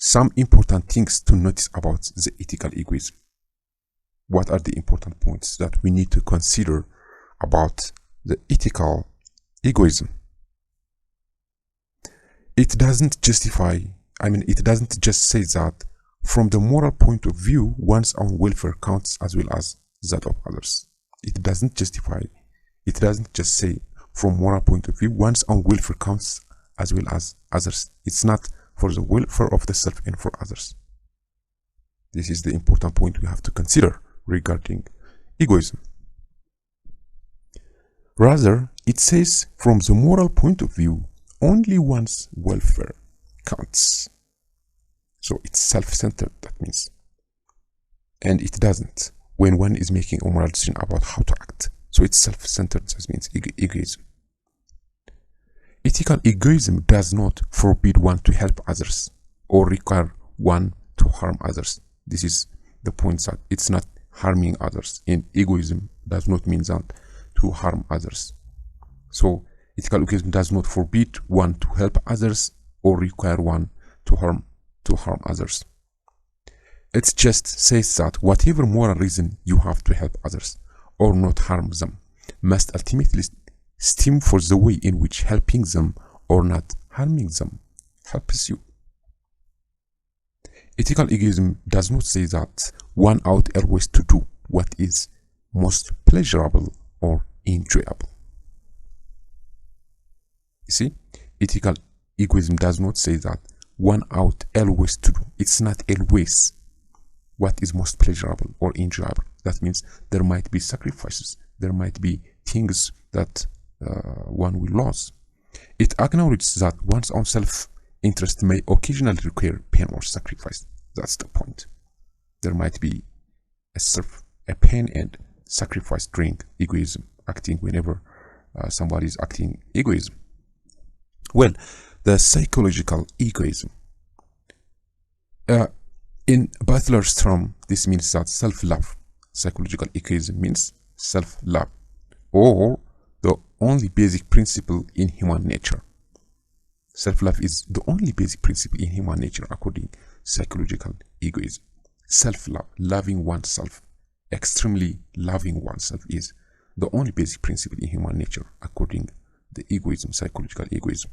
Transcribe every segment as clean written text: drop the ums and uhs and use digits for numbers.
some important things to notice about the ethical egoism. What are the important points that we need to consider about the ethical egoism? It doesn't justify, it doesn't just say that from the moral point of view, one's own welfare counts as well as that of others. It doesn't just say from moral point of view, one's own welfare counts as well as others. It's not for the welfare of the self and for others. This is the important point we have to consider regarding egoism. Rather, it says from the moral point of view, only one's welfare counts. So it's self-centered, that means. And it doesn't when one is making a moral decision about how to act. So it's self-centered, that means egoism. Ethical egoism does not forbid one to help others or require one to harm others. This is the point, that it's not harming others. And egoism does not mean that to harm others. So ethical egoism does not forbid one to help others or require one to harm others. It just says that whatever moral reason you have to help others or not harm them must ultimately stem for the way in which helping them or not harming them helps you. Ethical egoism does not say that one ought always to do what is most pleasurable or enjoyable. You see, ethical egoism does not say that one ought always to do. It's not always what is most pleasurable or enjoyable. That means there might be sacrifices. There might be things that one will lose. It acknowledges that one's own self-interest may occasionally require pain or sacrifice. That's the point. There might be a pain and sacrifice during egoism, acting whenever somebody is acting egoism. Well, the psychological egoism. In Butler's term, this means that self-love. Psychological egoism means self-love, or the only basic principle in human nature. Self-love is the only basic principle in human nature according to psychological egoism. Self-love, loving oneself, extremely loving oneself, is the only basic principle in human nature according to the egoism, psychological egoism.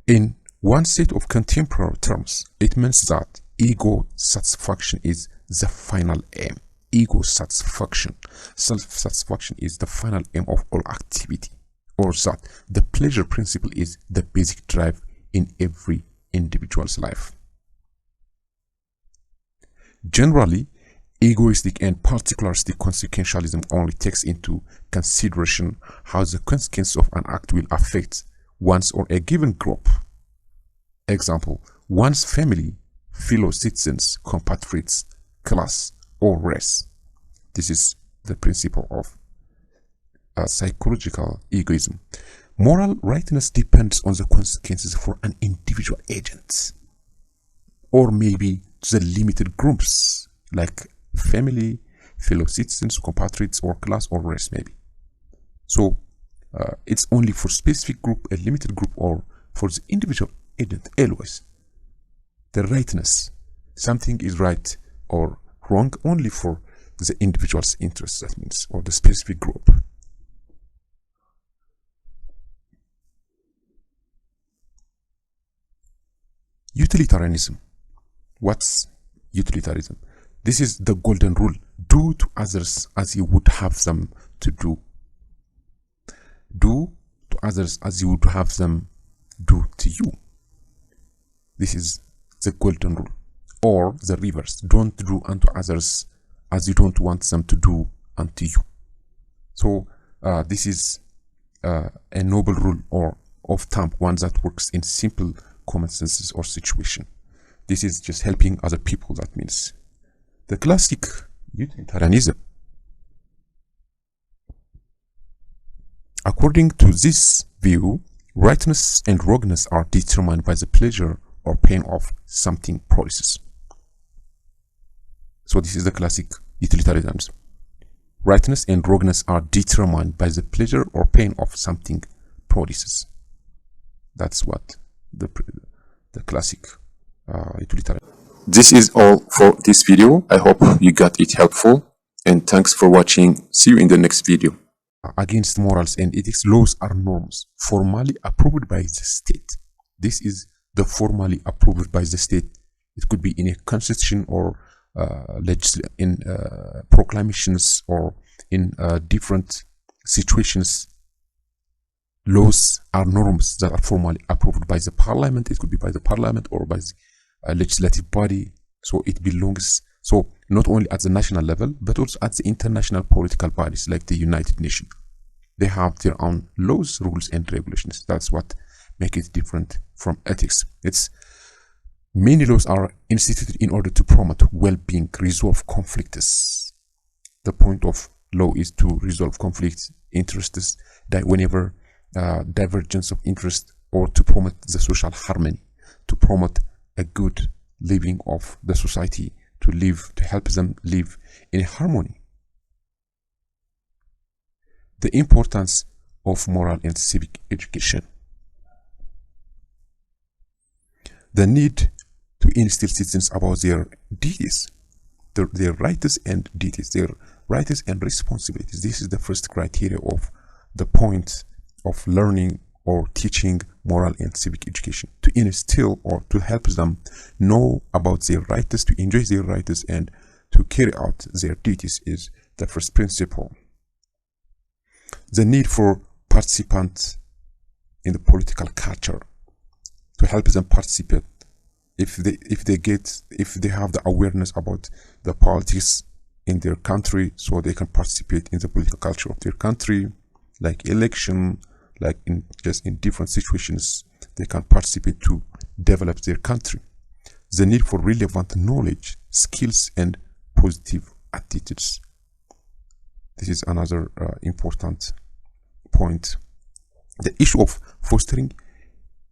In one set of contemporary terms, it means that ego satisfaction is the final aim. Ego satisfaction, self-satisfaction is the final aim of all activity, or that the pleasure principle is the basic drive in every individual's life. Generally, egoistic and particularistic consequentialism only takes into consideration how the consequences of an act will affect one's or a given group. Example, one's family, fellow citizens, compatriots, class, or race. This is the principle of psychological egoism. Moral rightness depends on the consequences for an individual agent, or maybe the limited groups like family, fellow citizens, compatriots, or class, or race maybe. So it's only for specific group, a limited group, or for the individual agent. Always the rightness, something is right or wrong only for the individual's interests, that means, or the specific group. Utilitarianism. What's utilitarianism? This is the golden rule. Do to others as you would have them to do. Do to others as you would have them do to you. This is the golden rule. Or the reverse. Don't do unto others as you don't want them to do unto you. So this is a noble rule or of thumb, one that works in simple common senses or situation. This is just helping other people, that means. The classic utilitarianism. According to this view, rightness and wrongness are determined by the pleasure or pain of something produces. So this is the classic utilitarianism. Rightness and wrongness are determined by the pleasure or pain of something produces. That's what the classic utilitarian. This is all for this video. I hope you got it helpful, and thanks for watching. See you in the next video. Against morals and ethics, laws are norms formally approved by the state. This is the formally approved by the state. It could be in a constitution or in proclamations or in different situations. Laws are norms that are formally approved by the parliament. It could be by the parliament or by the legislative body. So it belongs, so not only at the national level, but also at the international political bodies like the United Nations. They have their own laws, rules, and regulations. That's what makes it different from ethics. Many laws are instituted in order to promote well-being, resolve conflicts. The point of law is to resolve conflicts, interests, whenever divergence of interest, or to promote the social harmony, to promote a good living of the society, to help them live in harmony. The importance of moral and civic education. The need to instill citizens about their duties, their rights and duties, their rights and responsibilities. This is the first criteria of the point of learning or teaching moral and civic education, to instill or to help them know about their rights, to enjoy their rights, and to carry out their duties is the first principle. The need for participants in the political culture, to help them participate. If they have the awareness about the politics in their country, so they can participate in the political culture of their country, like election, like in different situations, they can participate to develop their country. The need for relevant knowledge, skills, and positive attitudes. This is another important point. The issue of fostering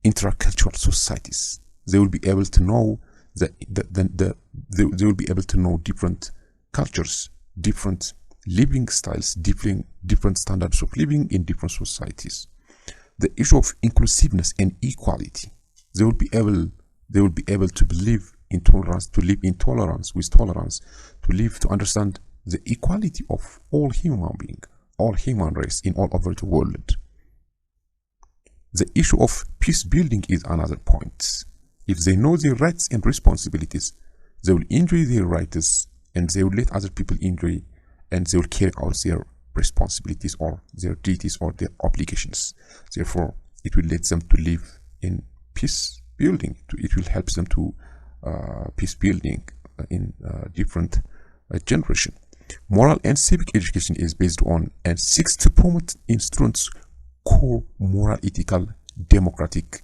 intercultural societies. They will be able to know they will be able to know different cultures, different living styles, different standards of living in different societies. The issue of inclusiveness and equality. They will be able to believe in tolerance, to live in tolerance with tolerance, to understand the equality of all human beings, all human race in all over the world. The issue of peace building is another point. If they know their rights and responsibilities, they will enjoy their rights and they will let other people enjoy, and they will carry out their responsibilities or their duties or their obligations. Therefore, it will let them to live in peace building. It will help them to peace building in different generation. Moral and civic education is based on and seeks to promote in students core moral, ethical, democratic,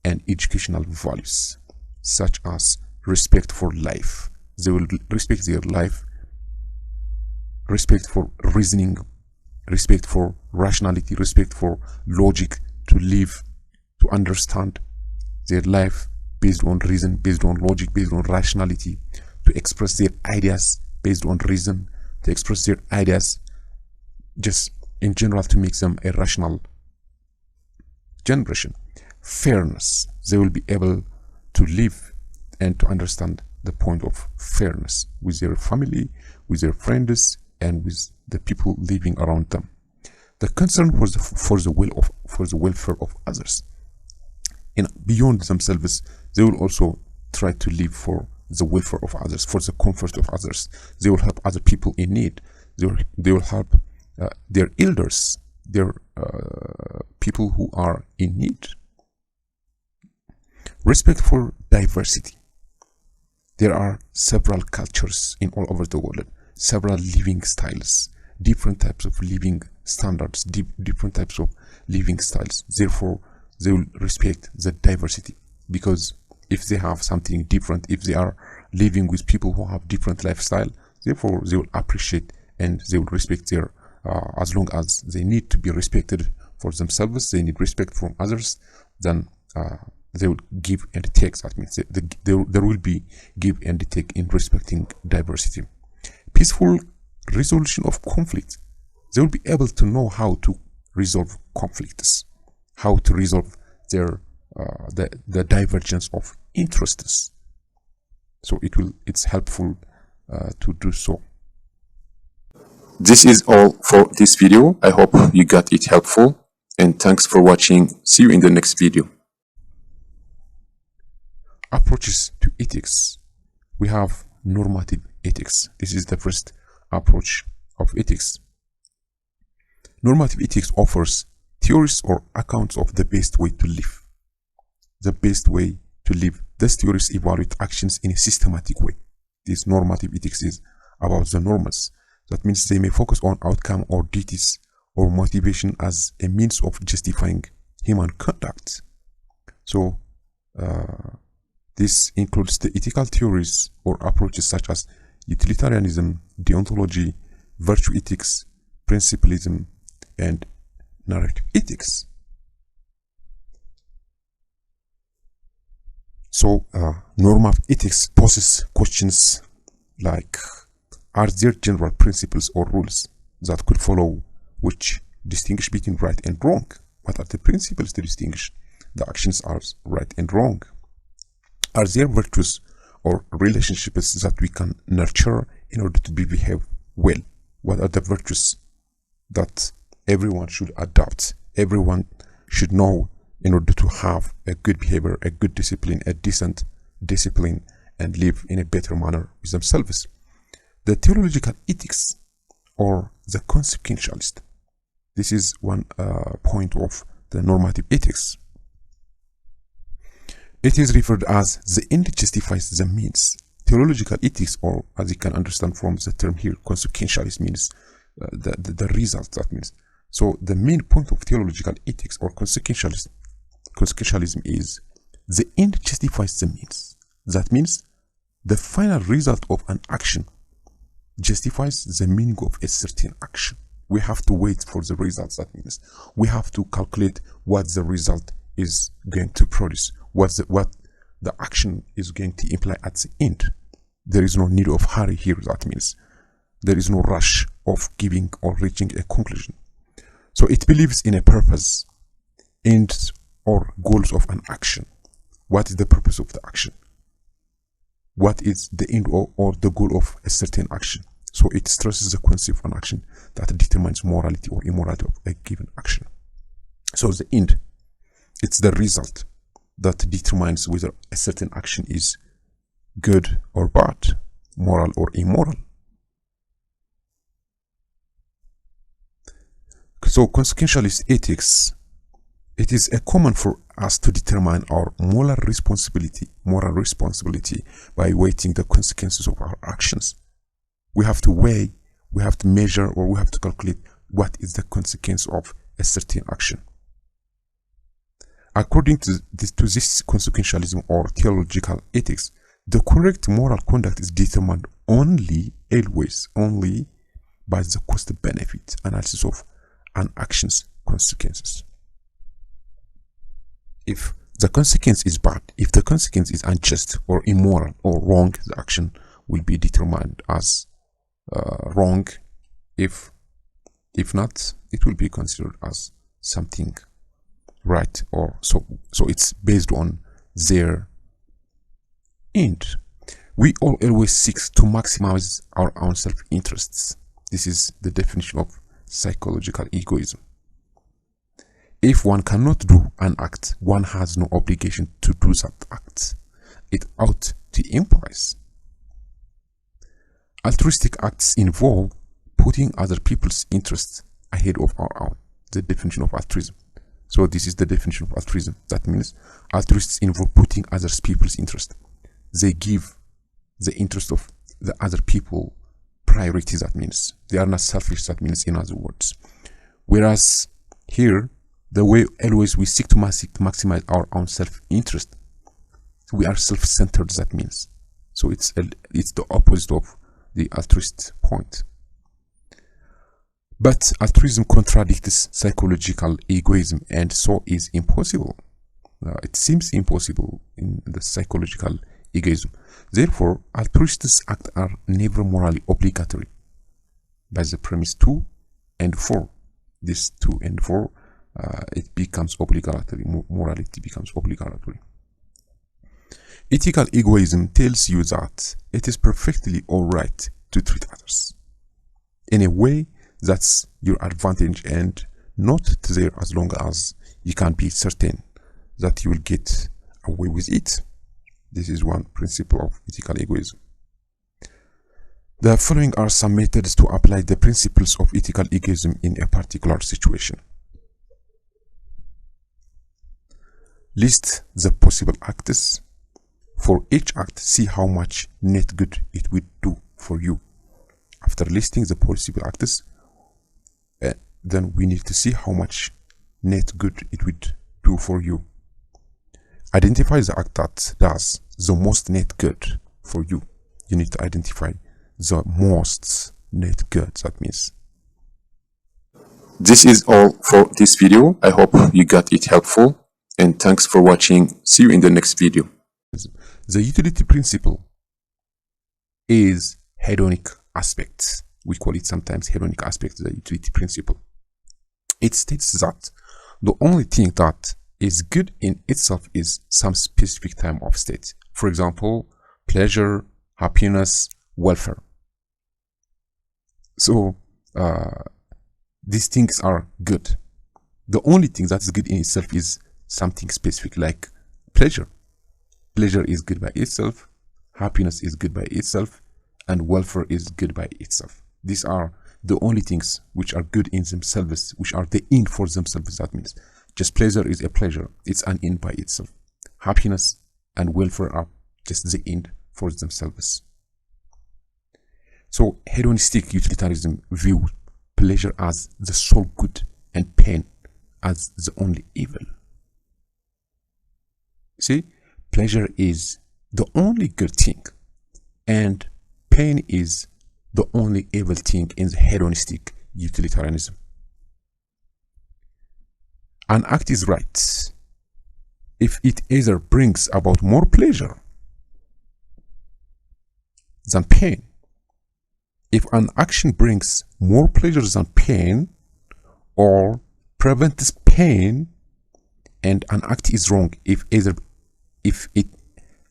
and educational values, such as respect for life. They will respect their life, respect for reasoning, respect for rationality, respect for logic, to live, to understand their life based on reason, based on logic, based on rationality, to express their ideas based on reason, to express their ideas just in general to make them a rational generation. Fairness. They will be able to live and to understand the point of fairness with their family, with their friends, and with the people living around them. The concern for the welfare of others. And beyond themselves, they will also try to live for the welfare of others, for the comfort of others. They will help other people in need. They will help their elders, their people who are in need. Respect for diversity. There are several cultures in all over the world, several living styles, different types of living standards, different types of living styles. Therefore, they will respect the diversity, because if they have something different, if they are living with people who have different lifestyle, therefore they will appreciate and they will respect their, as long as they need to be respected for themselves, they need respect from others, then they will give and take. That means there will be give and take in respecting diversity. Peaceful resolution of conflict. They will be able to know how to resolve conflicts, how to resolve their the divergence of interests So it's helpful to do so. This is all for this video. I hope you got it helpful, and thanks for watching. See you in the next video. Approaches to ethics. We have normative ethics. This is the first approach of ethics. Normative ethics offers theories or accounts of the best way to live. The best way to live. These theories evaluate actions in a systematic way. This normative ethics is about the normals. That means they may focus on outcome or duties or motivation as a means of justifying human conduct. So this includes the ethical theories or approaches such as utilitarianism, deontology, virtue ethics, principlism, and narrative ethics. So normative ethics poses questions like, are there general principles or rules that could follow which distinguish between right and wrong? What are the principles to distinguish the actions as right and wrong? Are there virtues or relationships that we can nurture in order to behave well? What are the virtues that everyone should adopt, everyone should know in order to have a good behavior, a good discipline, a decent discipline, and live in a better manner with themselves? The teleological ethics or the consequentialist. This is one point of the normative ethics. It is referred as the end justifies the means. Teleological ethics, or as you can understand from the term here, consequentialist means the result. That means, so the main point of theological ethics or consequentialism is the end justifies the means. That means the final result of an action justifies the meaning of a certain action. We have to wait for the results. That means we have to calculate what the result is going to produce, what the action is going to imply at the end. There is no need of hurry here. That means there is no rush of giving or reaching a conclusion. So it believes in a purpose, ends or goals of an action. What is the purpose of the action? What is the end or the goal of a certain action? So it stresses the concept of an action that determines morality or immorality of a given action. So the end, it's the result that determines whether a certain action is good or bad, moral or immoral. So consequentialist ethics, it is a common for us to determine our moral responsibility by weighing the consequences of our actions. We have to weigh, we have to measure, or we have to calculate what is the consequence of a certain action. According to this consequentialism or theological ethics, the correct moral conduct is determined always only by the cost-benefit analysis of an action's consequences. If the consequence is bad, if the consequence is unjust or immoral or wrong, the action will be determined as wrong. If not, it will be considered as something right, or so it's based on their end. We all always seek to maximize our own self-interests. This is the definition of psychological egoism. If one cannot do an act, one has no obligation to do that act. It ought to imply. Altruistic acts involve putting other people's interests ahead of our own. The definition of altruism. So this is the definition of altruism. That means altruists involve putting other people's interest. They give the interest of the other people priority. That means they are not selfish. That means, in other words, whereas here, the way always we seek to maximize our own self-interest, we are self-centered. That means, so it's the opposite of the altruist point. But altruism contradicts psychological egoism, and so is impossible. It seems impossible in the psychological egoism. Therefore, altruists' acts are never morally obligatory. By the premise 2 and 4, this 2 and 4, it becomes obligatory. Morality becomes obligatory. Ethical egoism tells you that it is perfectly alright to treat others in a way that's your advantage and not to there as long as you can be certain that you will get away with it. This is one principle of ethical egoism. The following are some methods to apply the principles of ethical egoism in a particular situation. List the possible acts. For each act, see how much net good it will do for you. After listing the possible acts, then we need to see how much net good it would do for you. Identify the act that does the most net good for you. You need to identify the most net good, that means. This is all for this video. I hope you got it helpful, and thanks for watching. See you in the next video. The utility principle is hedonic aspects. We call it sometimes hedonic aspect, the utility principle. It states that the only thing that is good in itself is some specific time of state. For example, pleasure, happiness, welfare. So these things are good. The only thing that is good in itself is something specific, like pleasure. Pleasure is good by itself, happiness is good by itself, and welfare is good by itself. These are the only things which are good in themselves, which are the end for themselves. That means just pleasure is a pleasure, it's an end by itself. Happiness and welfare are just the end for themselves. So hedonistic utilitarianism views pleasure as the sole good and pain as the only evil. See, pleasure is the only good thing and pain is the only evil thing in the hedonistic utilitarianism. An act is right if it either brings about more pleasure than pain. If an action brings more pleasure than pain or prevents pain, and an act is wrong if it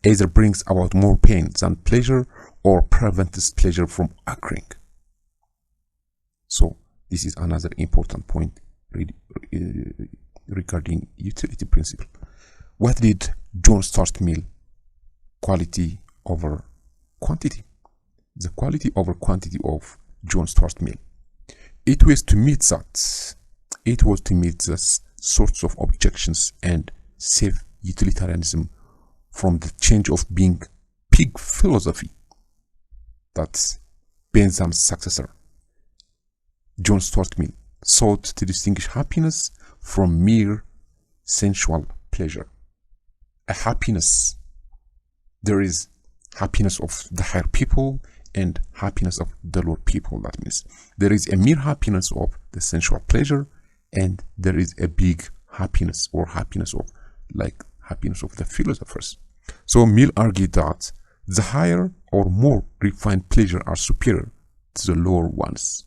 either brings about more pain than pleasure or prevents pleasure from occurring. So this is another important point regarding utility principle. What did John Stuart Mill quality over quantity? The quality over quantity of John Stuart Mill. It was to meet that. It was to meet the sorts of objections and save utilitarianism from the change of being pig philosophy that Bensham's successor, John Stuart Mill, sought to distinguish happiness from mere sensual pleasure. A happiness, there is happiness of the higher people and happiness of the lower people. That means there is a mere happiness of the sensual pleasure and there is a big happiness or happiness of like happiness of the philosophers. So Mill argued that the higher or more refined pleasure are superior to the lower ones.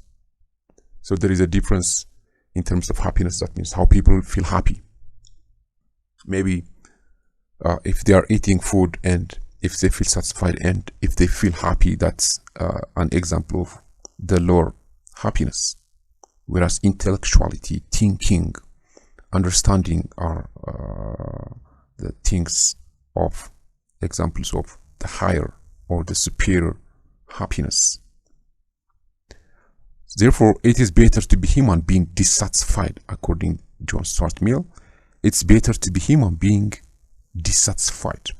So there is a difference in terms of happiness. That means how people feel happy. Maybe if they are eating food and if they feel satisfied and if they feel happy, that's an example of the lower happiness. Whereas intellectuality, thinking, understanding are the things of examples of the higher or the superior happiness. Therefore, it is better to be human being dissatisfied, according to John Stuart Mill. It's better to be human being dissatisfied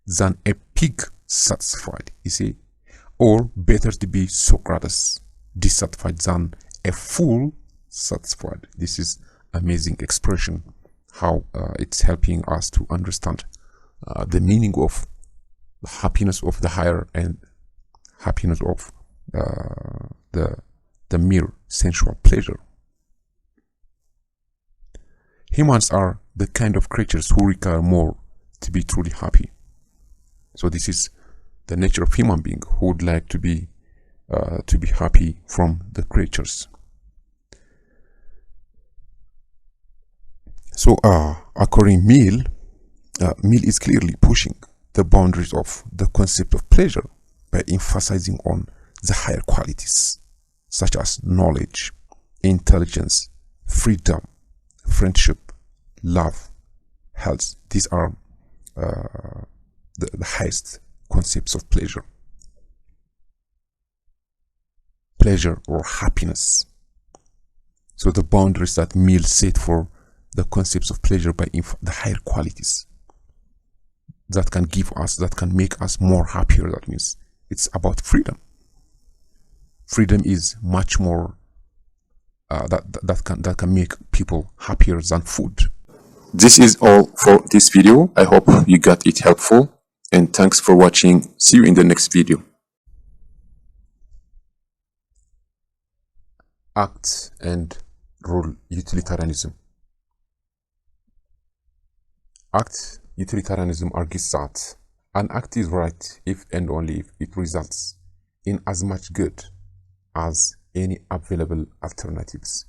than a pig satisfied, you see, or better to be Socrates dissatisfied than a fool satisfied. This is amazing expression, how it's helping us to understand the meaning of the happiness of the higher and happiness of the mere sensual pleasure. Humans are the kind of creatures who require more to be truly happy. So this is the nature of human being, who would like to be happy from the creatures. So according to Mill, Mill is clearly pushing the boundaries of the concept of pleasure by emphasizing on the higher qualities such as knowledge, intelligence, freedom, friendship, love, health. These are the highest concepts of pleasure. Pleasure or happiness. So the boundaries that Mill set for the concepts of pleasure by the higher qualities that can give us, that can make us more happier. That means it's about freedom. Freedom is much more that can make people happier than food. This is all for this video. I hope you got it helpful, and thanks for watching. See you in the next video. Act and rule utilitarianism. Act utilitarianism argues that an act is right if and only if it results in as much good as any available alternatives.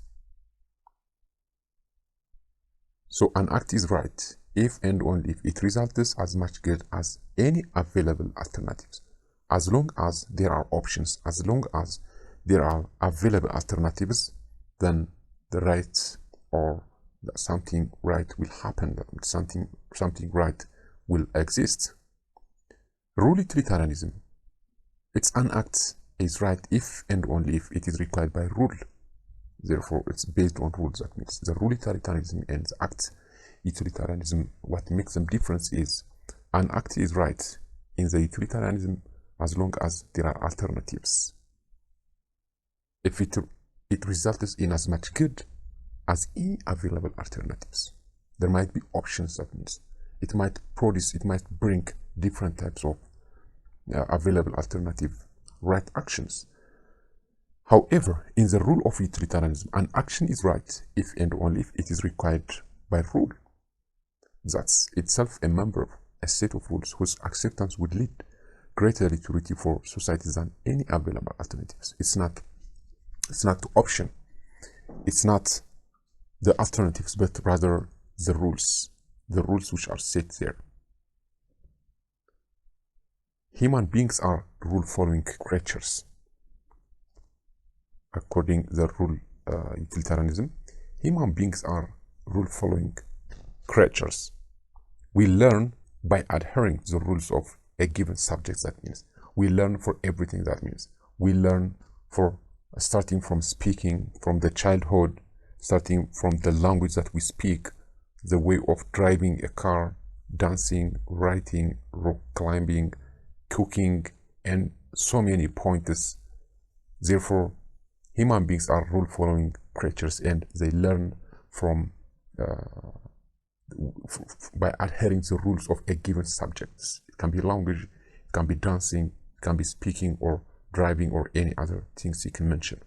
So an act is right if and only if it results as much good as any available alternatives. As long as there are options, as long as there are available alternatives, then the right or something right will happen, something right will exist. Rule-Utilitarianism. It's an act is right if and only if it is required by rule. Therefore, it's based on rules. That means the rule-utilitarianism and the act utilitarianism, what makes them different is an act is right in the utilitarianism as long as there are alternatives. If it results in as much good as any available alternatives. There might be options. That means it might bring different types of available alternative right actions. However, in the rule of utilitarianism, an action is right if and only if it is required by rule. That's itself a member of a set of rules whose acceptance would lead greater utility for society than any available alternatives. It's not the option. It's not the alternatives, but rather the rules which are set there. Human beings are rule-following creatures. According to the rule utilitarianism, human beings are rule-following creatures. We learn by adhering to the rules of a given subject. That means we learn for everything. That means we learn for starting from speaking, from the childhood, starting from the language that we speak, the way of driving a car, dancing, writing, rock climbing, cooking, and so many points. Therefore, human beings are rule-following creatures, and they learn from by adhering to the rules of a given subject. It can be language, it can be dancing, it can be speaking or driving or any other things you can mention.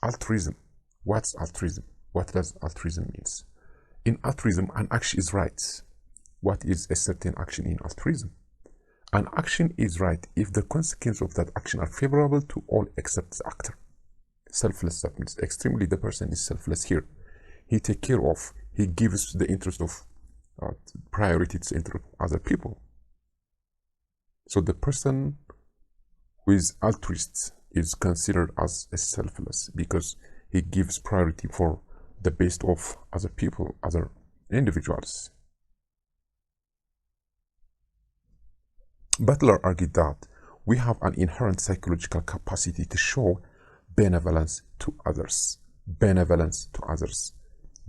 Altruism. What's altruism? What does altruism mean? In altruism, an action is right. What is a certain action in altruism? An action is right if the consequences of that action are favorable to all except the actor. Selfless, that means extremely the person is selfless here. He takes care of, he gives the interest of priority to the interest of other people. So the person who is altruist is considered as a selfless because he gives priority for the best of other people, other individuals. Butler argued that we have an inherent psychological capacity to show benevolence to others,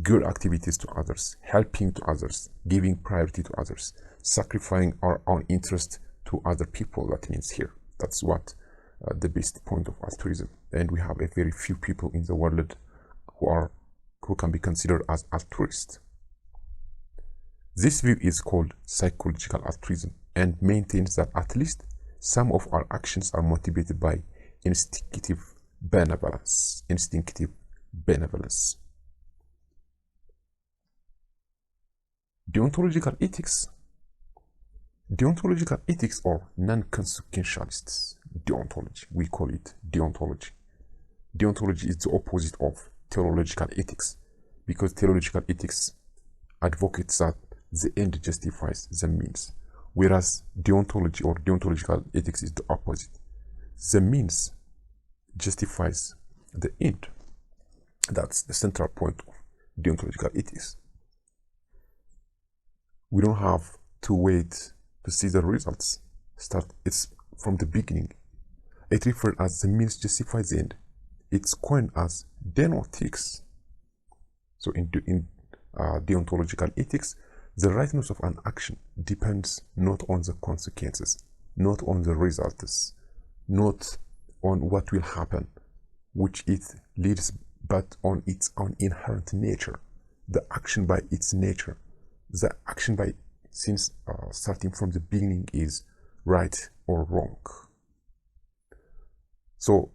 good activities to others, helping to others, giving priority to others, sacrificing our own interest to other people. That means here. That's what the best point of altruism. And we have a very few people in the world who can be considered as altruists. This view is called psychological altruism and maintains that at least some of our actions are motivated by instinctive benevolence. Deontological ethics. Deontological ethics or non-consequentialist deontology. We call it deontology. Deontology is the opposite of teleological ethics, because teleological ethics advocates that the end justifies the means, whereas deontology or deontological ethics is the opposite. The means justifies the end. That's the central point of deontological ethics. We don't have to wait to see the results. It's from the beginning. It refers as the means justifies the end. It's coined as denotics. So in deontological ethics, the rightness of an action depends not on the consequences, not on the results, not on what will happen, which it leads, but on its own inherent nature. The action by its nature, the action by since starting from the beginning is right or wrong. So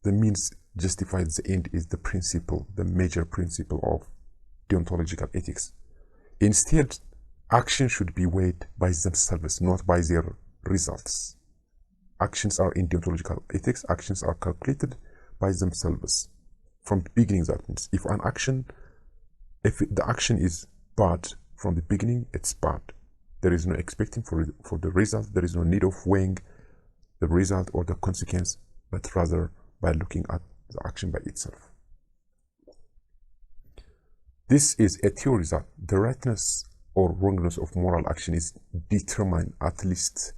the means justifies the end is the principle, the major principle of deontological ethics. Instead, action should be weighed by themselves, not by their results. Actions are in deontological ethics, actions are calculated by themselves. From the beginning, that means if the action is bad from the beginning, it's bad. There is no expecting for the result. There is no need of weighing the result or the consequence, but rather by looking at the action by itself. This is a theory that the rightness or wrongness of moral action is determined at least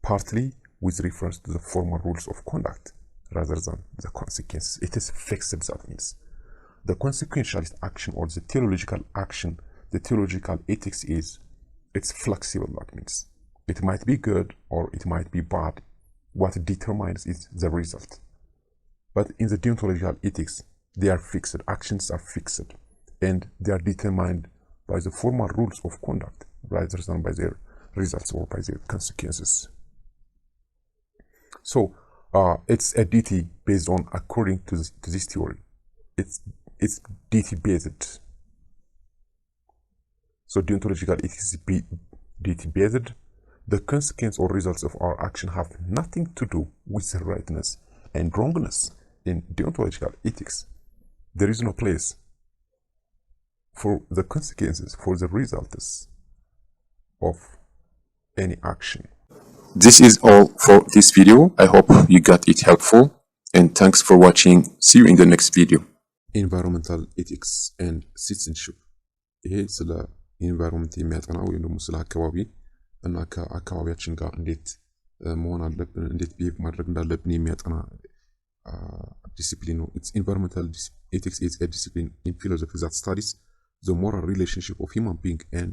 partly with reference to the formal rules of conduct rather than the consequences. It is fixed, that means. The consequentialist action or the teleological action, the teleological ethics it's flexible, that means. It might be good or it might be bad. What determines is the result. But in the deontological ethics, they are fixed, actions are fixed, and they are determined by the formal rules of conduct rather than by their results or by their consequences. So it's a deity based on, according to this theory, it's deity based. So deontological ethics is deity based. The consequence or results of our action have nothing to do with the rightness and wrongness. In deontological ethics, there is no place for the consequences, for the results of any action. This is all for this video. I hope you got it helpful, and thanks for watching. See you in the next video. Environmental ethics and citizenship. ይሄ ስለ ኢንቫይሮንመንት የሚያጠና ወይም ደግሞ ስለ አካባቢ እና ከአካባቢያችን ጋር እንዴት መሆን አለብን፣ እንዴት ቢሄቭ ማድረግ እንዳለብን የሚያጠና discipline. It's environmental ethics is a discipline in philosophy that studies the moral relationship of human being and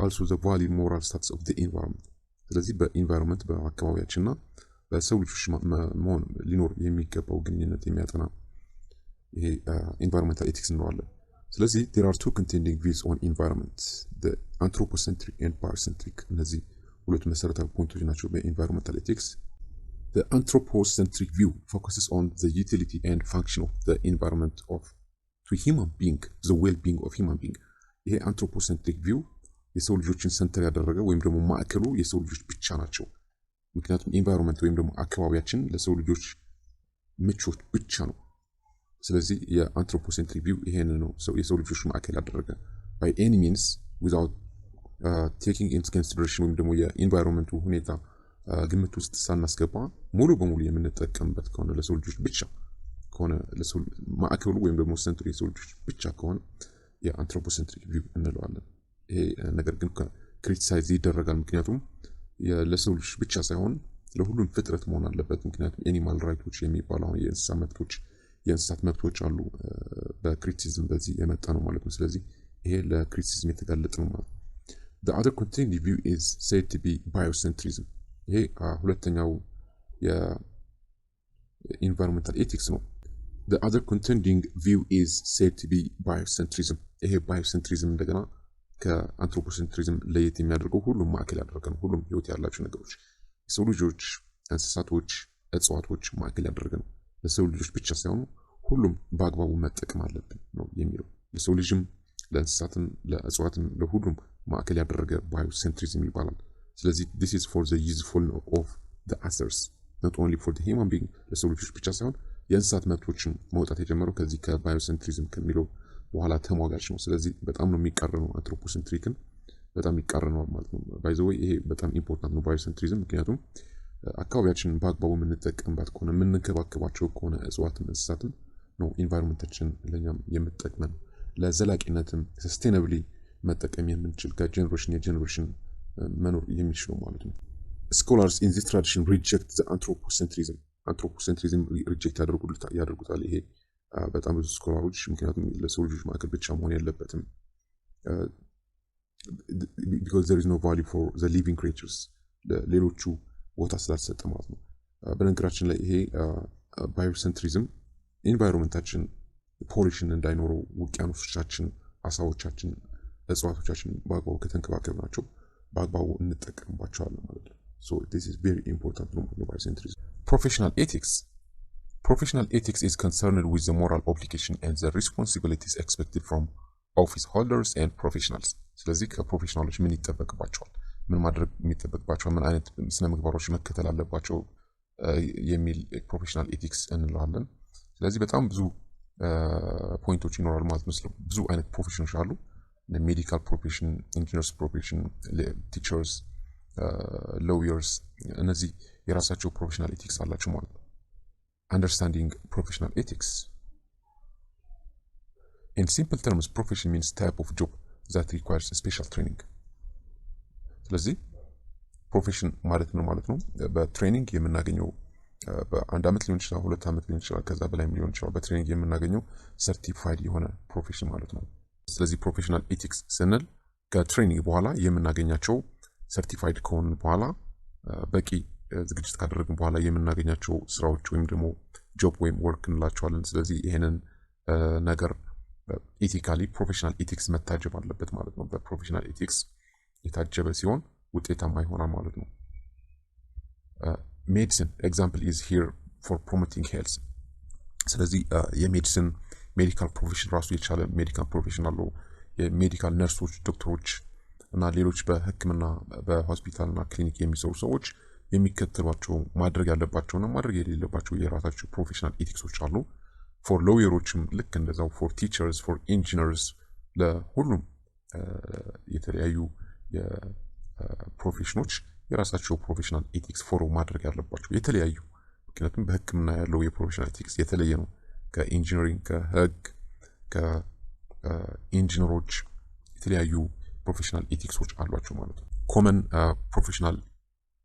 also the valid moral status of the environment. ስለዚህ በኢንቫይሮንመንት በአካባቢያችንና በሰው ልጆች መሆን ሊኖር የሚገባው ግንኙነት የሚያጠና ይሄ environmental ethics እንለዋለን። ስለዚህ there are two contending views on environment, the anthropocentric and biocentric. እነዚህ ሁለት መሰረታዊ ፖይንቶች ናቸው በenvironmental ethics. The anthropocentric view focuses on the utility and function of the environment to human being, the well-being of human being. ይሄ anthropocentric view የሰው ልጆችን ሰንተር ያደረገ ወይም ደግሞ ማዕከሉ የሰው ልጆች ብቻ ናቸው። ምክንያቱም ኢንቫይሮንመንት ወይም ደግሞ አካባቢያችን ለሰው ልጆች ምቾት ብቻ ነው። ስለዚህ የአንትሮፖሴንትሪክ ቪው ይሄን ነው የሰው ልጆች ማዕከል ያደረገ by any means without taking into consideration ወይም ደግሞ የኢንቫይሮንመንቱ ሁኔታ ግምት ውስጥ ሳናስገባ ሙሉ በሙሉ የምንጠቀምበት ከሆነ ለሰው ልጆች ብቻ ከሆነ ለሰው ማዕከሉ ወይም ደግሞ ሰንተሩ የሰው ልጆች ብቻ ከሆነ የአንትሮፖሴንትሪክ ቪው እንለዋለን። ይሄ ነገር ግን ክሪቲሳይዝ ይደረጋል። ምክንያቱም ለሰው ልጆች ብቻ ሳይሆን ለሁሉም ፍጥረት መሆን አለበት። ምክንያቱም ኤኒማል ራይቶች የሚባለው የእንስሳት መብቶች አሉ። በክሪቲሲዝም በዚህ የመጣ ነው ማለት ነው። ስለዚህ ይሄ ለክሪቲሲዝም የተጋለጠ ነው ማለት ነው። The other contending view is said to be biocentrism. ይሄ ሁለተኛው የኢንቫይሮንመንታል ኤቲክስ ነው። The other contending view is said to be biocentrism. ይሄ ባዮሴንትሪዝም እንደገና ከአንትሮፖሴንትሪዝም ለየት የሚያደርገው ሁሉም ማዕከል ያደረገ ነው። ሁሉም ህይወት ያላቸው ነገሮች የሰው ልጆች፣ እንስሳቶች፣ እጽዋቶች ማዕከል ያደረገ ነው። ለሰው ልጆች ብቻ ሳይሆን ሁሉም በአግባቡ መጠቀም አለብን ነው የሚለው። ለሰው ልጅም፣ ለእንስሳትም፣ ለእጽዋትም ለሁሉም ማዕከል ያደረገ ባዮሴንትሪዝም ይባላል። ስለዚህ this is for the usefulness of the others, not only for the human being ለሰው ልጆች ብቻ ሳይሆን የእንስሳት መብቶችን መውጣት የጀመረው ከዚህ ከባዮሴንትሪዝም ከሚለው በኋላ ተሟጋች ነው። ስለዚህ በጣም ነው የሚቃረነው አንትሮፖሴንትሪክን በጣም ይቃረነዋል ማለት ነው። ባይ ዘ ወይ ይሄ በጣም ኢምፖርታንት ነው ባዮሴንትሪዝም። ምክንያቱም አካባቢያችንን በአግባቡ የምንጠቀምባት ከሆነ የምንንከባከባቸው ከሆነ እጽዋትም እንስሳትም ነው ኢንቫይሮንመንታችን ለኛም የምትጠቅመን ለዘላቂነትም ሰስቴናብሊ መጠቀም የምንችል ከጀነሬሽን መኖር የሚችለው ማለት ነው። ስኮላርስ ኢን ዚስ ትራዲሽን ሪጀክት ዘ አንትሮፖሴንትሪዝም ሪጀክት ያደርጉታል። ይሄ በጣም ብዙ ስኮላሮች ምክንያቱም ለሰው ልጆች ማዕከል ብቻ መሆን ያለበትም because there is no value for the living creatures ሌሎቹ ቦታ ስላልሰጠ ማለት ነው። በነገራችን ላይ ይሄ ባዮሴንትሪዝም ኢንቫይሮንመንታችን ፖሊሽን እንዳይኖረው ውቅያኖሶቻችን፣ አሳዎቻችን፣ እጽዋቶቻችን በአግባቡ ከተንከባከብናቸው በአግባቡ እንጠቀምባቸዋለን ማለት ነው። so this is very important ነው ባዮሴንትሪዝም። Professional ethics is concerned with the moral obligation and the responsibilities expected from office holders and professionals. ስለዚህ ከፕሮፌሽናሎች ምን ይጠበቅባቸዋል፣ ምን ማድረግ የሚጠበቅባቸዋል፣ ምን አይነት ስነ ምግባሮች መከተል አለባቸው የሚል ፕሮፌሽናል ኤቲክስ እንለዋለን። ስለዚህ በጣም ብዙ ፖይንቶች ይኖራሉ ማለት ነው። ብዙ አይነት ፕሮፌሽኖች አሉ። ሜዲካል ፕሮፌሽን፣ ኢንጂነርስ ፕሮፌሽን፣ ቲቸርስ፣ ሎየርስ፣ እነዚህ የራሳቸው ፕሮፌሽናል ኤቲክስ አላቸው ማለት ነው። Understanding professional ethics. In simple terms, profession means type of job that requires special training. ስለዚህ ፕሮፌሽን ማለት ነው በትሬኒንግ የምናገኘው በአንድ ዓመት ሊሆን ይችላል፣ 2 ዓመት ሊሆን ይችላል፣ ከዛ በላይም ሊሆን ይችላል። በትሬኒንግ የምናገኘው ሰርቲፋይድ የሆነ ፕሮፌሽን ማለት ነው። ስለዚህ ፕሮፌሽናል ኤቲክስ ስንል ከትሬኒንግ በኋላ የምናገኛቸው ሰርቲፋይድ ከሆኑ በኋላ በቂ ዝግጅት ካደረግን በኋላ የምናገኛቸው ስራዎች ወይም ደግሞ ጆብ ወይም ወርክ እንላቸዋለን። ስለዚህ ይሄንን ነገር ኢቲካሊ ፕሮፌሽናል ኤቲክስ መታጀብ አለበት ማለት ነው። በፕሮፌሽናል ኤቲክስ የታጀበ ሲሆን ውጤታማ ይሆናል ማለት ነው። ሜዲሲን ኤግዛምፕል ኢዝ ሂር ፎር ፕሮሞቲንግ ሄልዝ። ስለዚህ የሜዲሲን ሜዲካል ፕሮፌሽን ራሱ የቻለ ሜዲካል ፕሮፌሽን አለው። የሜዲካል ነርሶች፣ ዶክተሮች እና ሌሎች በህክምና በሆስፒታልና ክሊኒክ የሚሰሩ ሰዎች የሚከተሏቸው ማድረግ ያለባቸውና ማድረግ የሌለባቸው የራሳቸው ፕሮፌሽናል ኤቲክሶች አሉ። ፎር ሎየሮችም ልክ እንደዛው፣ ፎር ቲቸርስ፣ ፎር ኢንጂነርስ፣ ለሁሉም የተለያዩ የፕሮፌሽኖች የራሳቸው ፕሮፌሽናል ኤቲክስ ፎሎ ማድረግ ያለባቸው የተለያዩ። ምክንያቱም በህክምና ያለው የፕሮፌሽናል ኤቲክስ የተለየ ነው ከኢንጂነሪንግ፣ ከህግ፣ ከኢንጂነሮች የተለያዩ ፕሮፌሽናል ኤቲክሶች አሏቸው ማለት ነው። ኮመን ፕሮፌሽናል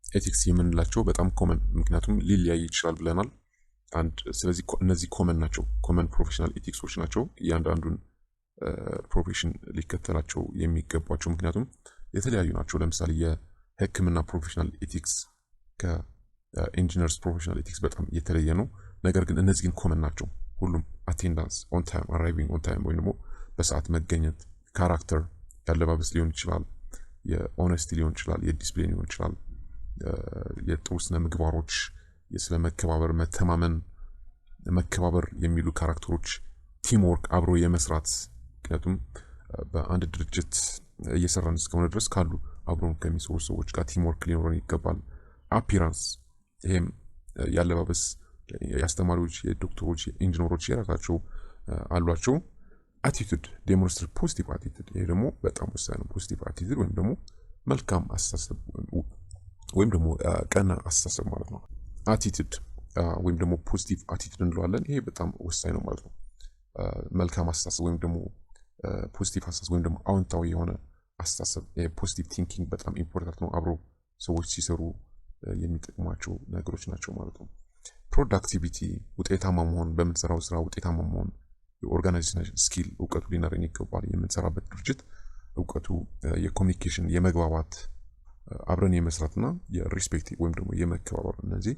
ኤቲክስ የምንላቸው በጣም ኮመን ምክንያቱም ሊለያይ ይችላል ብለናል። ስለዚህ እነዚህ ኮመን ናቸው፣ ኮመን ፕሮፌሽናል ኤቲክሶች ናቸው። እያንዳንዱን ፕሮፌሽን ሊከተላቸው የሚገባቸው ምክንያቱም የተለያዩ ናቸው። ለምሳሌ የህክምና ፕሮፌሽናል ኤቲክስ ከኢንጂነርስ ፕሮፌሽናል ኤቲክስ በጣም የተለየ ነው። ነገር ግን እነዚህ ግን ኮመን ናቸው። ሁሉም አቴንዳንስ፣ ኦን ታይም አራይቪንግ ኦን ታይም ወይም ደግሞ በሰዓት መገኘት፣ ካራክተር፣ ያለባበስ ሊሆን ይችላል፣ የኦነስቲ ሊሆን ይችላል፣ የዲስፕሊን ሊሆን ይችላል፣ የጥሩ ስነ ምግባሮች፣ የስለ መከባበር፣ መተማመን፣ መከባበር የሚሉ ካራክተሮች፣ ቲም ወርክ፣ አብሮ የመስራት ምክንያቱም በአንድ ድርጅት እየሰራን እስከሆነ ድረስ ካሉ አብሮን ከሚሰሩ ሰዎች ጋር ቲም ወርክ ሊኖረን ይገባል። አፒራንስ፣ ይሄም ያለባበስ የአስተማሪዎች፣ የዶክተሮች፣ የኢንጂነሮች የራሳቸው አሏቸው። አቲቱድ ዴሞንስትሬት ፖዚቲቭ አቲቱድ፣ ይሄ ደግሞ በጣም ወሳኝ ነው። ፖዚቲቭ አቲቱድ ወይም ደግሞ መልካም አስተሳሰብ ወይም ደግሞ ቀና አስተሳሰብ ማለት ነው። አቲቱድ ወይም ደግሞ ፖዚቲቭ አቲቱድ እንለዋለን። ይሄ በጣም ወሳኝ ነው ማለት ነው። መልካም አስተሳሰብ ወይም ደግሞ ፖዚቲቭ አስተሳሰብ ወይም ደግሞ አዎንታዊ የሆነ አስተሳሰብ፣ ፖዚቲቭ ቲንኪንግ በጣም ኢምፖርታንት ነው። አብሮ ሰዎች ሲሰሩ የሚጠቅሟቸው ነገሮች ናቸው ማለት ነው። ፕሮዳክቲቪቲ፣ ውጤታማ መሆን፣ በምንሰራው ስራ ውጤታማ መሆን፣ የኦርጋናይዜሽን ስኪል እውቀቱ ሊኖረን ይገባል። የምንሰራበት ድርጅት እውቀቱ፣ የኮሚኒኬሽን፣ የመግባባት፣ አብረን የመስራትና የሪስፔክት ወይም ደግሞ የመከባበር፣ እነዚህ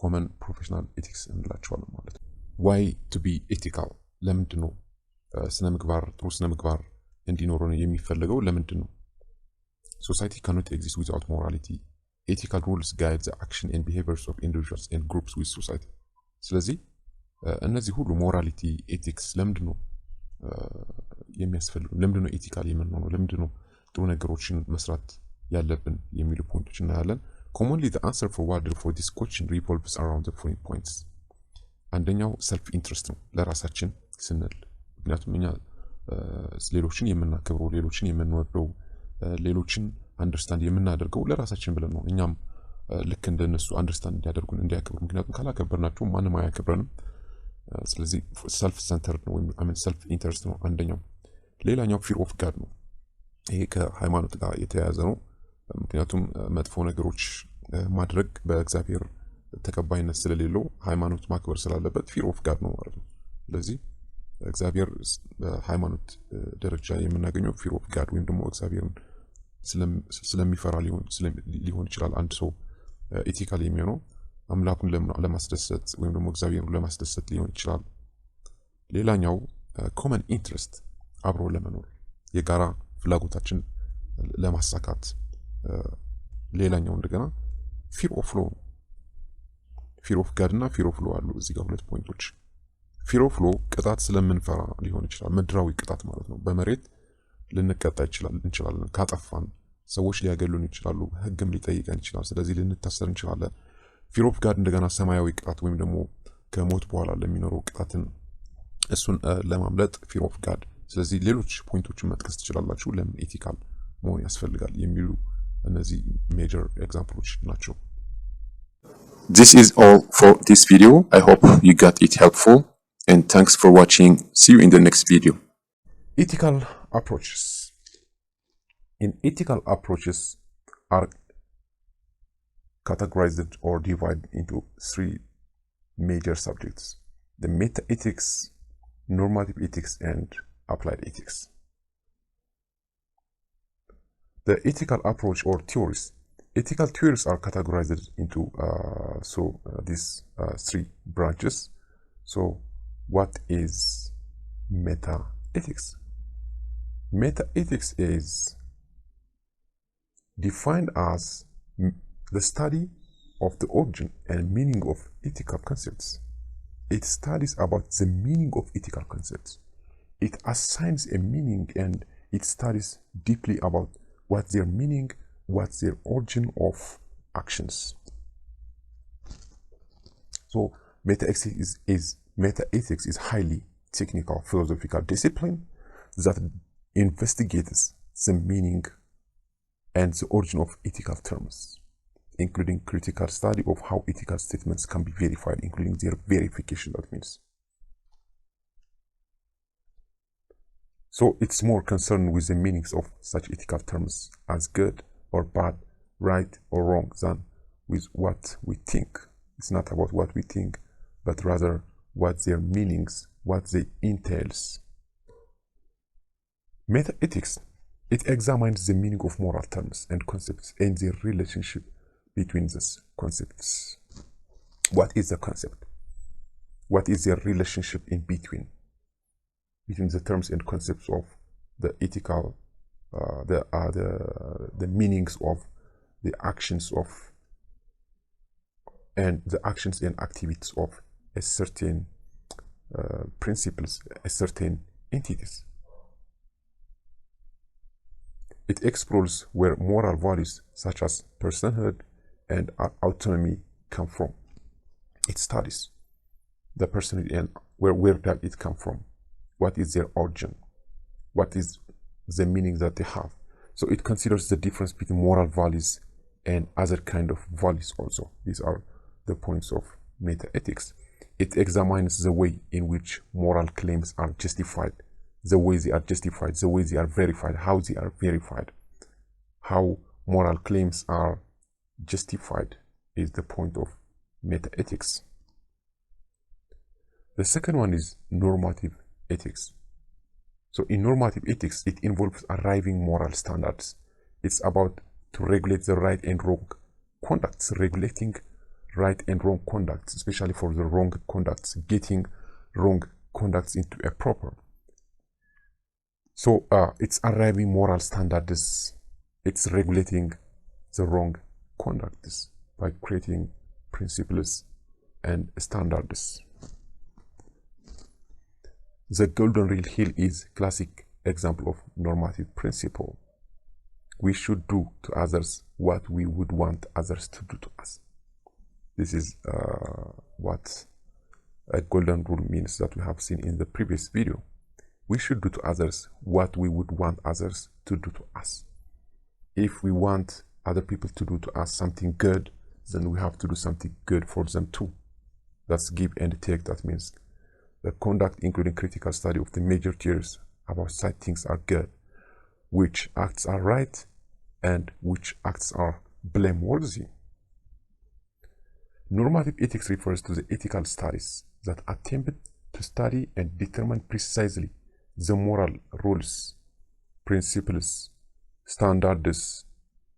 ኮመን ፕሮፌሽናል ኤቲክስ እንላቸዋለን ማለት ነው። ዋይ ቱ ቢ ኤቲካል፣ ለምንድን ነው ስነ ምግባር ጥሩ ስነ ምግባር እንዲኖረን የሚፈልገው ለምንድን ነው? ሶሳይቲ ካኖት ኤግዚስት ዊዛውት ሞራሊቲ፣ ኤቲካል ሩልስ ጋይድ ዘ አክሽን ኤንድ ቢሄቪየርስ ኦፍ ኢንዲቪጁዋልስ ኤንድ ግሩፕስ ዊዝ ሶሳይቲ። ስለዚህ እነዚህ ሁሉ ሞራሊቲ፣ ኤቲክስ ለምንድን ነው የሚያስፈልጉ? ለምንድን ነው ኤቲካል የምንሆነው? ለምንድን ነው ጥሩ ነገሮችን መስራት ያለብን የሚሉ ፖይንቶች እናያለን። commonly the answer for this question revolves around the following points። አንደኛው ሰልፍ ኢንትረስት ነው፣ ለራሳችን ስንል። ምክንያቱም እኛ ሌሎችን የምናከብረው ሌሎችን የምንወደው ሌሎችን አንደርስታንድ የምናደርገው ለራሳችን ብለን ነው እኛም ልክ እንደነሱ አንደርስታንድ እንዲያደርጉን እንዲያከብሩ ምክንያቱም ካላከበርናቸው ማንም አያከብረንም ስለዚህ ሰልፍ ሰንተርድ ነው ወይም አሜን ሰልፍ ኢንተረስት ነው አንደኛው ሌላኛው ፊር ኦፍ ጋድ ነው ይሄ ከሃይማኖት ጋር የተያያዘ ነው ምክንያቱም መጥፎ ነገሮች ማድረግ በእግዚአብሔር ተቀባይነት ስለሌለው ሃይማኖት ማክበር ስላለበት ፊር ኦፍ ጋድ ነው ማለት ነው ስለዚህ እግዚአብሔር በሃይማኖት ደረጃ የምናገኘው ፊር ኦፍ ጋድ ወይም ደግሞ እግዚአብሔርን ስለሚፈራ ሊሆን ይችላል አንድ ሰው ኢቲካል የሚሆነው አምላኩን ለማስደሰት ወይም ደግሞ እግዚአብሔርን ለማስደሰት ሊሆን ይችላል ሌላኛው ኮመን ኢንትረስት አብሮ ለመኖር የጋራ ፍላጎታችን ለማሳካት ሌላኛው እንደገና ፊር ኦፍ ሎ ፊር ኦፍ ጋድ እና ፊር ኦፍ ሎ አሉ እዚህ ጋር ሁለት ፖይንቶች ፊር ኦፍ ሎ ቅጣት ስለምንፈራ ሊሆን ይችላል ምድራዊ ቅጣት ማለት ነው በመሬት ልንቀጣ እንችላለን ካጠፋን ሰዎች ሊያገሉን ይችላሉ ህግም ሊጠይቀን ይችላል ስለዚህ ልንታሰር እንችላለን ፊር ኦፍ ጋድ እንደገና ሰማያዊ ቅጣት ወይም ደግሞ ከሞት በኋላ ለሚኖረው ቅጣትን እሱን ለማምለጥ ፊር ኦፍ ጋድ ስለዚህ ሌሎች ፖይንቶችን መጥቀስ ትችላላችሁ ለምን ኤቲካል መሆን ያስፈልጋል የሚሉ እነዚህ ሜጀር ኤግዛምፕሎች ናቸው This is all for this video. I hope you got it helpful and thanks for watching. See you in the next video. Ethical approaches. In ethical approaches are categorized or divided into three major subjects: the meta-ethics, normative ethics, and applied ethics. The ethical approach or theories. Ethical theories are categorized into these three branches. So, what is meta-ethics? Meta-ethics is defined as the study of the origin and meaning of ethical concepts. It studies about the meaning of ethical concepts. It assigns a meaning and it studies deeply about what's their meaning, what's their origin of actions. So meta-ethics is highly technical philosophical discipline that investigates the meaning and the origin of ethical terms, including critical study of how ethical statements can be verified, including their verification, that means. So it's more concerned with the meanings of such ethical terms as good or bad, right or wrong, than with what we think. It's not about what we think, but rather what their meanings, what they entails. Meta-ethics, it examines the meaning of moral terms and concepts and their relationship between these concepts. What is the concept? What is their relationship in between the terms and concepts of the ethical, the meanings of the actions of, and the actions and activities of a certain principles, a certain entities. It explores where moral values such as personhood and autonomy come from. It studies the personhood and where does it come from? What is their origin? What is the meaning that they have? So it considers the difference between moral values and other kind of values also. These are the points of meta-ethics. It examines the way in which moral claims are justified, the way they are justified, the way they are verified, how they are verified. How moral claims are justified is the point of meta-ethics. The second one is normative ethics. So in normative ethics, it involves arriving moral standards. It's about to regulate the right and wrong conducts, regulating right and wrong conducts, especially for the wrong conducts, getting wrong conducts into a proper. So it's arriving moral standards. It's regulating the wrong conducts by creating principles and standards. The golden rule here is classic example of normative principle. We should do to others what we would want others to do to us. This is what a golden rule means that we have seen in the previous video. We should do to others what we would want others to do to us. If we want other people to do to us something good, then we have to do something good for them too. That's give and take. That means the conduct, including critical study of the major theories about such things are good, which acts are right, and which acts are blameworthy. Normative ethics refers to the ethical studies that attempt to study and determine precisely the moral rules, principles, standards,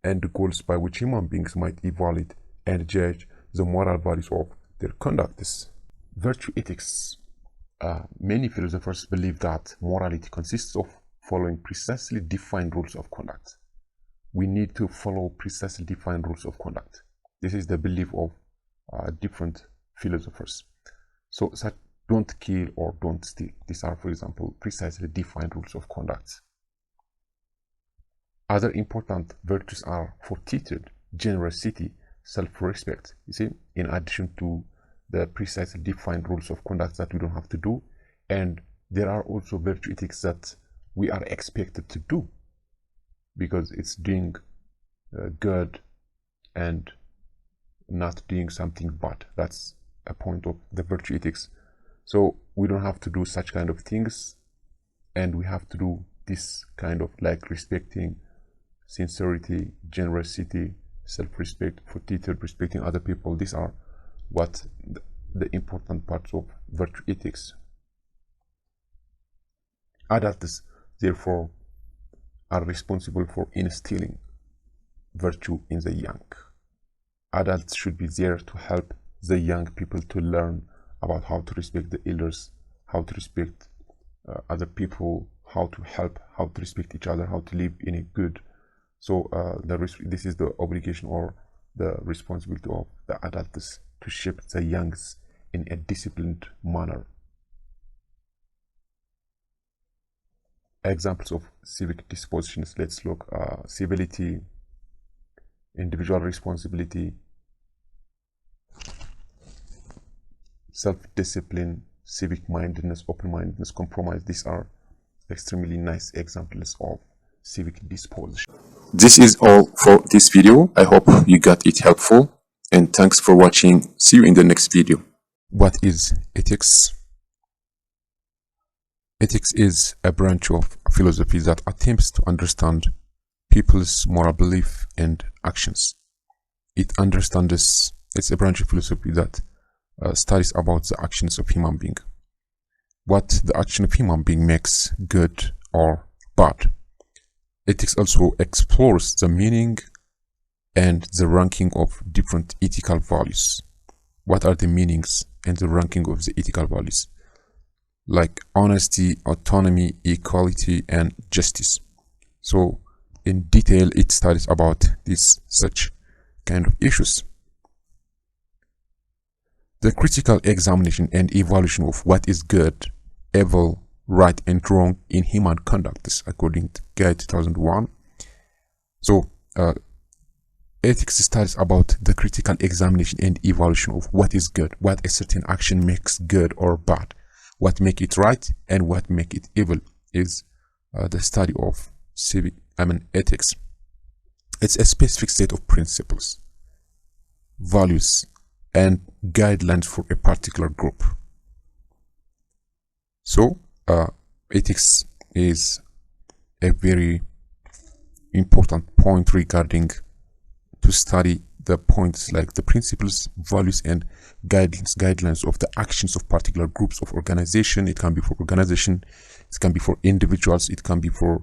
and goals by which human beings might evaluate and judge the moral values of their conducts. Virtue ethics. Many philosophers believe that morality consists of following precisely defined rules of conduct. We need to follow precisely defined rules of conduct. This is the belief of different philosophers. So such don't kill or don't steal. These are, for example, precisely defined rules of conduct. Other important virtues are fortitude, generosity, self-respect. You see, in addition to the precisely defined rules of conduct that we don't have to do, and there are also virtue ethics that we are expected to do because it's doing good and not doing something bad. That's a point of the virtue ethics. So we don't have to do such kind of things, and we have to do this kind of like respecting, sincerity, generosity, self-respect, fortitude, respecting other people. These are what the important parts of virtue ethics. Adults, therefore, are responsible for instilling virtue in the young. Adults should be there to help the young people to learn about how to respect the elders, how to respect other people, how to help, how to respect each other, how to live in a good. So this is the obligation or the responsibility of the adults to shape the youngs in a disciplined manner. Examples of civic dispositions. Let's look civility, individual responsibility, self-discipline, civic mindedness, open-mindedness, compromise. These are extremely nice examples of civic disposition. This is all for this video. I hope you got it helpful, and thanks for watching. See you in the next video. What is ethics? Ethics is a branch of philosophy that attempts to understand people's moral belief and actions. It's a branch of philosophy that studies about the actions of human being. What the action of human being makes good or bad. Ethics also explores the meaning and the ranking of different ethical values. What are the meanings and the ranking of the ethical values? Like honesty, autonomy, equality, and justice. So in detail, it studies about such kind of issues. The critical examination and evaluation of what is good, evil, right, and wrong in human conduct, according to Guide 2001. So ethics studies about the critical examination and evaluation of what is good, what a certain action makes good or bad, what make it right and what make it evil is the study of ethics. It's a specific set of principles, values, and guidelines for a particular group. So ethics is a very important point regarding to study the points like the principles, values, and guidelines of the actions of particular groups of organization. It can be for organization, it can be for individuals, it can be for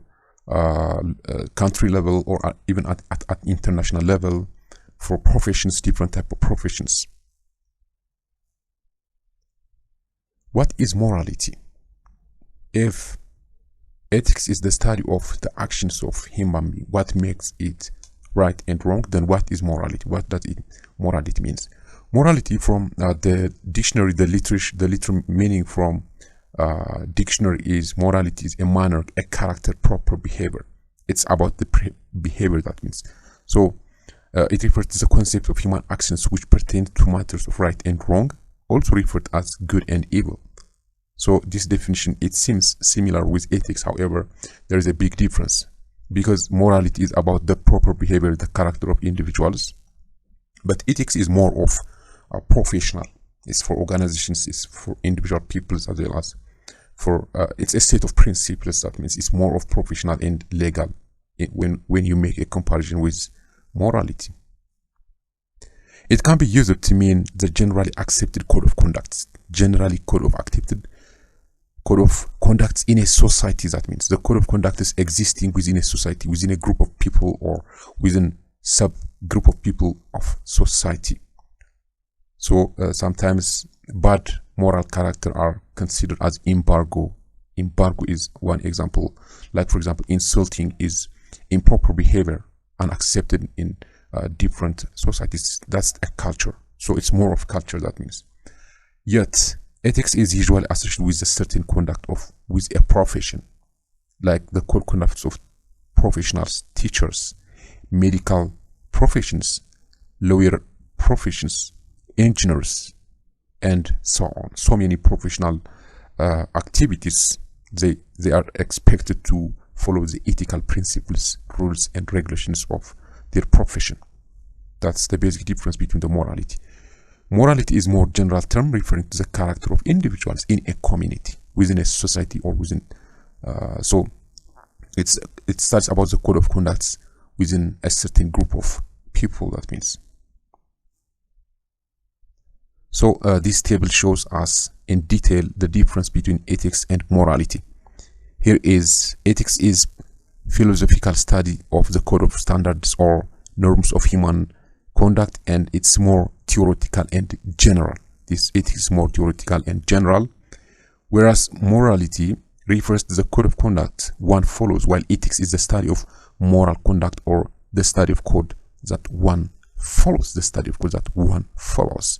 country level, or even at international level, for professions, different type of professions. What is morality? If ethics is the study of the actions of human being, what makes it right and wrong, then what is morality? What does morality means? Morality from the dictionary, the literal meaning from dictionary is morality is a manner, a character, proper behavior. It's about the behavior, that means. So it refers to the concept of human actions which pertain to matters of right and wrong, also referred as good and evil. So this definition, it seems similar with ethics. However, there is a big difference, because morality is about the proper behavior, the character of individuals, but ethics is more of a professional. It's for organizations, it's for individual peoples, as well as for it's a set of principles. That means it's more of professional and legal when you make a comparison with morality. It can be used to mean the generally accepted code of conduct, generally code of conduct in a society. That means the code of conduct is existing within a society, within a group of people, or within subgroup of people of society. So sometimes bad moral character are considered as embargo. Embargo is one example. Like, for example, insulting is improper behavior, unaccepted in different societies. That's a culture. So it's more of culture, that means. Yet ethics is usually associated with a certain conduct with a profession, like the code conducts of professionals, teachers, medical professions, lawyer professions, engineers, and so on. So many professional activities, they are expected to follow the ethical principles, rules, and regulations of their profession. That's the basic difference between the morality. Morality is more general term referring to the character of individuals in a community, within a society, or within so it starts about the code of conduct within a certain group of people. That means. So this table shows us in detail the difference between ethics and morality. Here is ethics is philosophical study of the code of standards or norms of human conduct, and it's more theoretical and general. This ethics is more theoretical and general, whereas morality refers to the code of conduct one follows, while ethics is the study of moral conduct, or the study of code that one follows, the study of code that one follows.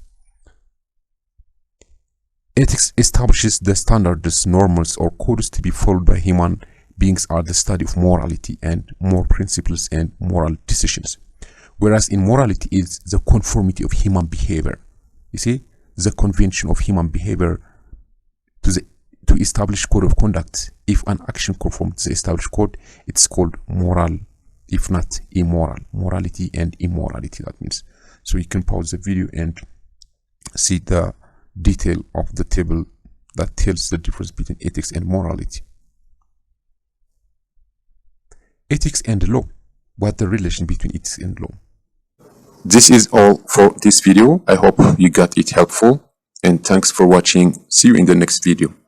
Ethics establishes the standards, norms, or codes to be followed by human beings, are the study of morality and moral principles and moral decisions. Whereas in morality is the conformity of human behavior. You see, the convention of human behavior to establish code of conduct. If an action conforms to the established code, it's called moral, if not immoral. Morality and immorality, that means. So you can pause the video and see the detail of the table that tells the difference between ethics and morality. Ethics and law. What's the relation between ethics and law? This is all for this video. I hope you got it helpful, and thanks for watching. See you in the next video.